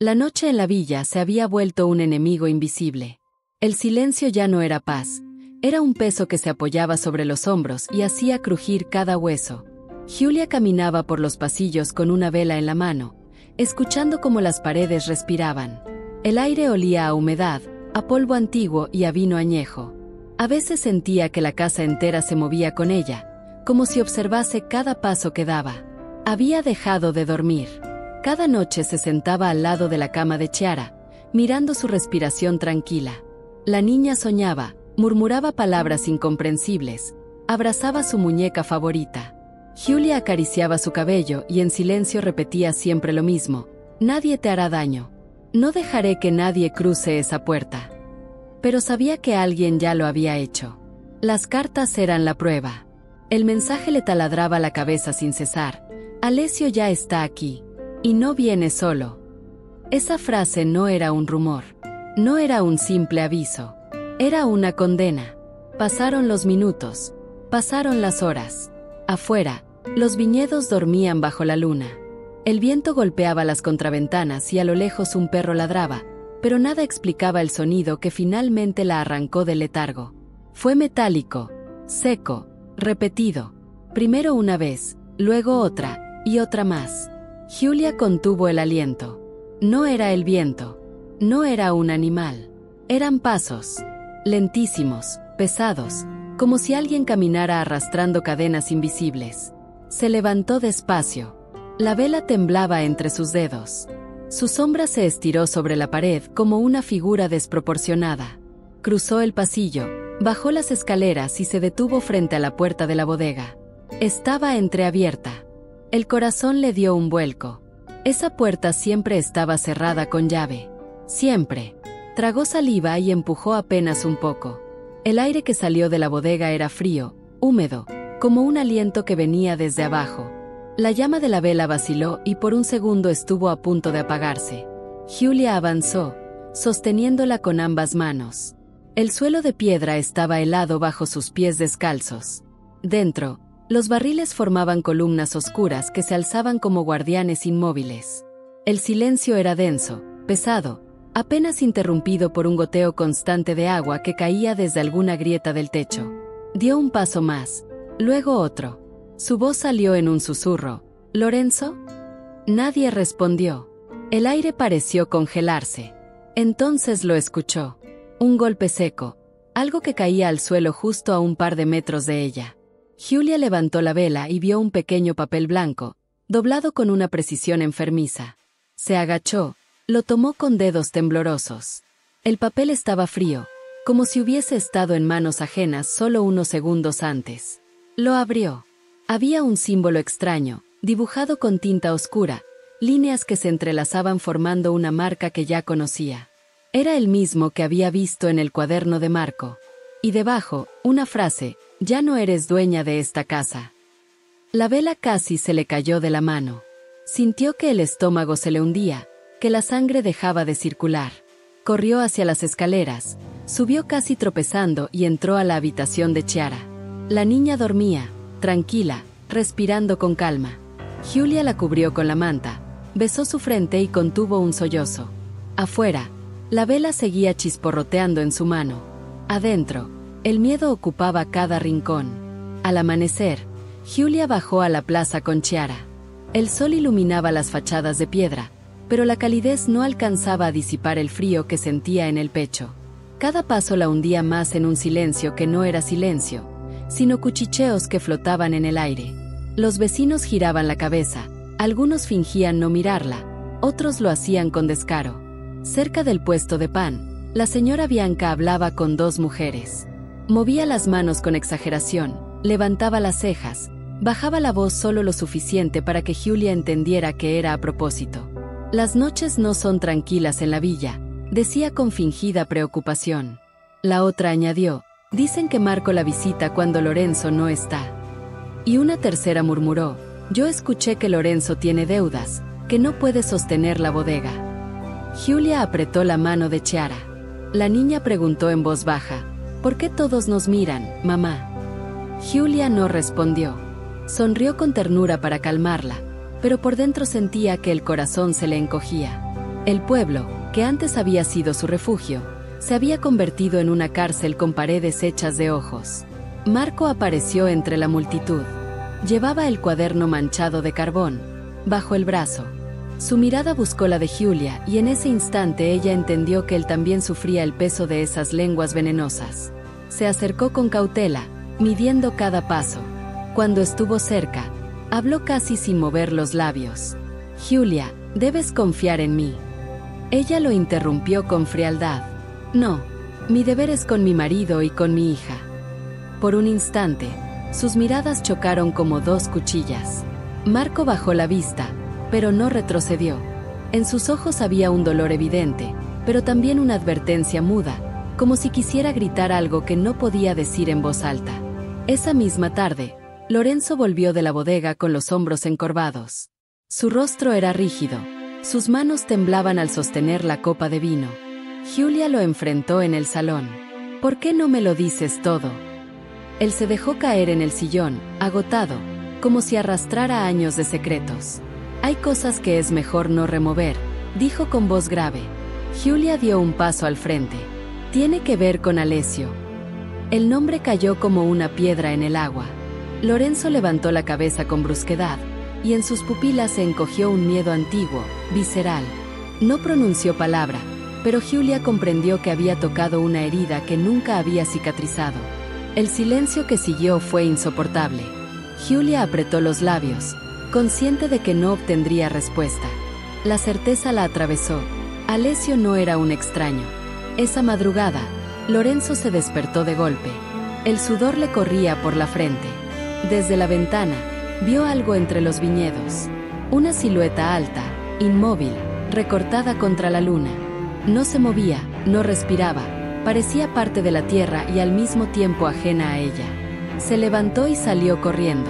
La noche en la villa se había vuelto un enemigo invisible. El silencio ya no era paz, era un peso que se apoyaba sobre los hombros y hacía crujir cada hueso. Julia caminaba por los pasillos con una vela en la mano, escuchando cómo las paredes respiraban. El aire olía a humedad, a polvo antiguo y a vino añejo. A veces sentía que la casa entera se movía con ella, como si observase cada paso que daba. Había dejado de dormir. Cada noche se sentaba al lado de la cama de Chiara, mirando su respiración tranquila. La niña soñaba, murmuraba palabras incomprensibles, abrazaba su muñeca favorita. Julia acariciaba su cabello y en silencio repetía siempre lo mismo: nadie te hará daño. No dejaré que nadie cruce esa puerta. Pero sabía que alguien ya lo había hecho. Las cartas eran la prueba. El mensaje le taladraba la cabeza sin cesar: Alessio ya está aquí. Y no viene solo. Esa frase no era un rumor. No era un simple aviso. Era una condena. Pasaron los minutos. Pasaron las horas. Afuera, los viñedos dormían bajo la luna. El viento golpeaba las contraventanas y a lo lejos un perro ladraba, pero nada explicaba el sonido que finalmente la arrancó del letargo. Fue metálico, seco, repetido. Primero una vez, luego otra, y otra más. Julia contuvo el aliento. No era el viento. No era un animal. Eran pasos. Lentísimos, pesados, como si alguien caminara arrastrando cadenas invisibles. Se levantó despacio. La vela temblaba entre sus dedos. Su sombra se estiró sobre la pared como una figura desproporcionada. Cruzó el pasillo, bajó las escaleras y se detuvo frente a la puerta de la bodega. Estaba entreabierta. El corazón le dio un vuelco. Esa puerta siempre estaba cerrada con llave. Siempre. Tragó saliva y empujó apenas un poco. El aire que salió de la bodega era frío, húmedo, como un aliento que venía desde abajo. La llama de la vela vaciló y por un segundo estuvo a punto de apagarse. Julia avanzó, sosteniéndola con ambas manos. El suelo de piedra estaba helado bajo sus pies descalzos. Dentro, los barriles formaban columnas oscuras que se alzaban como guardianes inmóviles. El silencio era denso, pesado, apenas interrumpido por un goteo constante de agua que caía desde alguna grieta del techo. Dio un paso más, luego otro. Su voz salió en un susurro: ¿Lorenzo? Nadie respondió. El aire pareció congelarse. Entonces lo escuchó. Un golpe seco, algo que caía al suelo justo a un par de metros de ella. Julia levantó la vela y vio un pequeño papel blanco, doblado con una precisión enfermiza. Se agachó, lo tomó con dedos temblorosos. El papel estaba frío, como si hubiese estado en manos ajenas solo unos segundos antes. Lo abrió. Había un símbolo extraño, dibujado con tinta oscura, líneas que se entrelazaban formando una marca que ya conocía. Era el mismo que había visto en el cuaderno de Marco. Y debajo, una frase: ya no eres dueña de esta casa. La vela casi se le cayó de la mano. Sintió que el estómago se le hundía, que la sangre dejaba de circular. Corrió hacia las escaleras, subió casi tropezando y entró a la habitación de Chiara. La niña dormía, tranquila, respirando con calma. Julia la cubrió con la manta, besó su frente y contuvo un sollozo. Afuera, la vela seguía chisporroteando en su mano. Adentro, el miedo ocupaba cada rincón. Al amanecer, Julia bajó a la plaza con Chiara. El sol iluminaba las fachadas de piedra, pero la calidez no alcanzaba a disipar el frío que sentía en el pecho. Cada paso la hundía más en un silencio que no era silencio, sino cuchicheos que flotaban en el aire. Los vecinos giraban la cabeza, algunos fingían no mirarla, otros lo hacían con descaro. Cerca del puesto de pan, la señora Bianca hablaba con dos mujeres. Movía las manos con exageración, levantaba las cejas, bajaba la voz solo lo suficiente para que Julia entendiera que era a propósito. Las noches no son tranquilas en la villa, decía con fingida preocupación. La otra añadió: dicen que Marco la visita cuando Lorenzo no está. Y una tercera murmuró: yo escuché que Lorenzo tiene deudas, que no puede sostener la bodega. Julia apretó la mano de Chiara. La niña preguntó en voz baja: ¿por qué todos nos miran, mamá? Julia no respondió. Sonrió con ternura para calmarla, pero por dentro sentía que el corazón se le encogía. El pueblo, que antes había sido su refugio, se había convertido en una cárcel con paredes hechas de ojos. Marco apareció entre la multitud. Llevaba el cuaderno manchado de carbón bajo el brazo. Su mirada buscó la de Julia y en ese instante ella entendió que él también sufría el peso de esas lenguas venenosas. Se acercó con cautela, midiendo cada paso. Cuando estuvo cerca, habló casi sin mover los labios. «Julia, debes confiar en mí». Ella lo interrumpió con frialdad. «No, mi deber es con mi marido y con mi hija». Por un instante, sus miradas chocaron como dos cuchillas. Marco bajó la vista, pero no retrocedió. En sus ojos había un dolor evidente, pero también una advertencia muda, como si quisiera gritar algo que no podía decir en voz alta. Esa misma tarde, Lorenzo volvió de la bodega con los hombros encorvados. Su rostro era rígido, sus manos temblaban al sostener la copa de vino. Julia lo enfrentó en el salón. «¿Por qué no me lo dices todo?». Él se dejó caer en el sillón, agotado, como si arrastrara años de secretos. «Hay cosas que es mejor no remover», dijo con voz grave. Julia dio un paso al frente. «Tiene que ver con Alessio». El nombre cayó como una piedra en el agua. Lorenzo levantó la cabeza con brusquedad, y en sus pupilas se encogió un miedo antiguo, visceral. No pronunció palabra, pero Julia comprendió que había tocado una herida que nunca había cicatrizado. El silencio que siguió fue insoportable. Julia apretó los labios, consciente de que no obtendría respuesta. La certeza la atravesó. Alessio no era un extraño. Esa madrugada, Lorenzo se despertó de golpe. El sudor le corría por la frente. Desde la ventana, vio algo entre los viñedos. Una silueta alta, inmóvil, recortada contra la luna. No se movía, no respiraba. Parecía parte de la tierra y al mismo tiempo ajena a ella. Se levantó y salió corriendo.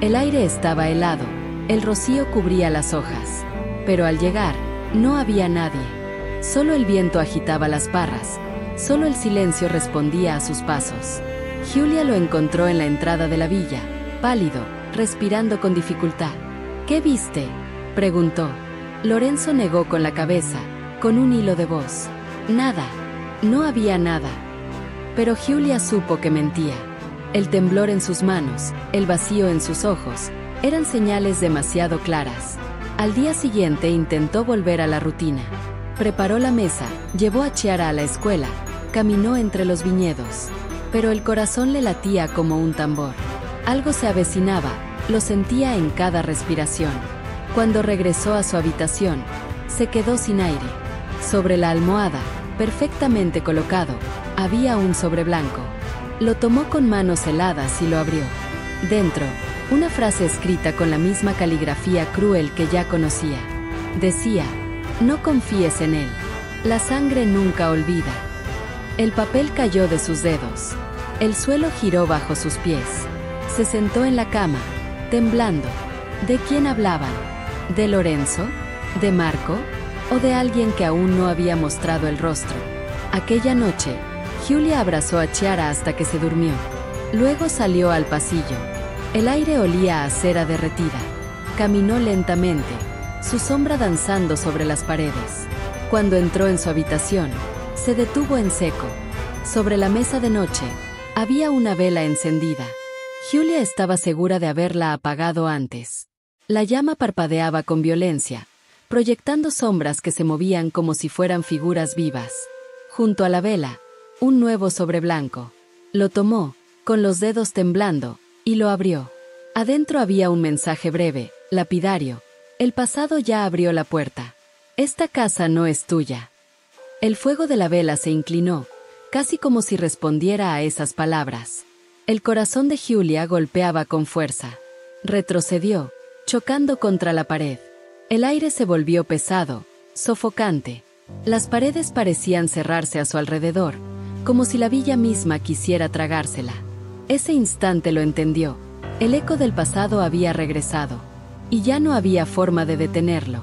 El aire estaba helado, el rocío cubría las hojas. Pero al llegar, no había nadie. Solo el viento agitaba las parras, solo el silencio respondía a sus pasos. Julia lo encontró en la entrada de la villa, pálido, respirando con dificultad. «¿Qué viste?», preguntó. Lorenzo negó con la cabeza, con un hilo de voz. «Nada». No había nada. Pero Julia supo que mentía. El temblor en sus manos, el vacío en sus ojos, eran señales demasiado claras. Al día siguiente intentó volver a la rutina. Preparó la mesa, llevó a Chiara a la escuela, caminó entre los viñedos. Pero el corazón le latía como un tambor. Algo se avecinaba, lo sentía en cada respiración. Cuando regresó a su habitación, se quedó sin aire. Sobre la almohada, perfectamente colocado, había un sobre blanco. Lo tomó con manos heladas y lo abrió. Dentro, una frase escrita con la misma caligrafía cruel que ya conocía. Decía: «No confíes en él. La sangre nunca olvida». El papel cayó de sus dedos. El suelo giró bajo sus pies. Se sentó en la cama, temblando. ¿De quién hablaban? ¿De Lorenzo? ¿De Marco? ¿O de alguien que aún no había mostrado el rostro? Aquella noche, Julia abrazó a Chiara hasta que se durmió. Luego salió al pasillo. El aire olía a cera derretida. Caminó lentamente, su sombra danzando sobre las paredes. Cuando entró en su habitación, se detuvo en seco. Sobre la mesa de noche, había una vela encendida. Julia estaba segura de haberla apagado antes. La llama parpadeaba con violencia, proyectando sombras que se movían como si fueran figuras vivas. Junto a la vela, un nuevo sobre blanco. Lo tomó, con los dedos temblando, y lo abrió. Adentro había un mensaje breve, lapidario. El pasado ya abrió la puerta. Esta casa no es tuya. El fuego de la vela se inclinó, casi como si respondiera a esas palabras. El corazón de Julia golpeaba con fuerza. Retrocedió, chocando contra la pared. El aire se volvió pesado, sofocante. Las paredes parecían cerrarse a su alrededor, como si la villa misma quisiera tragársela. Ese instante lo entendió. El eco del pasado había regresado, y ya no había forma de detenerlo.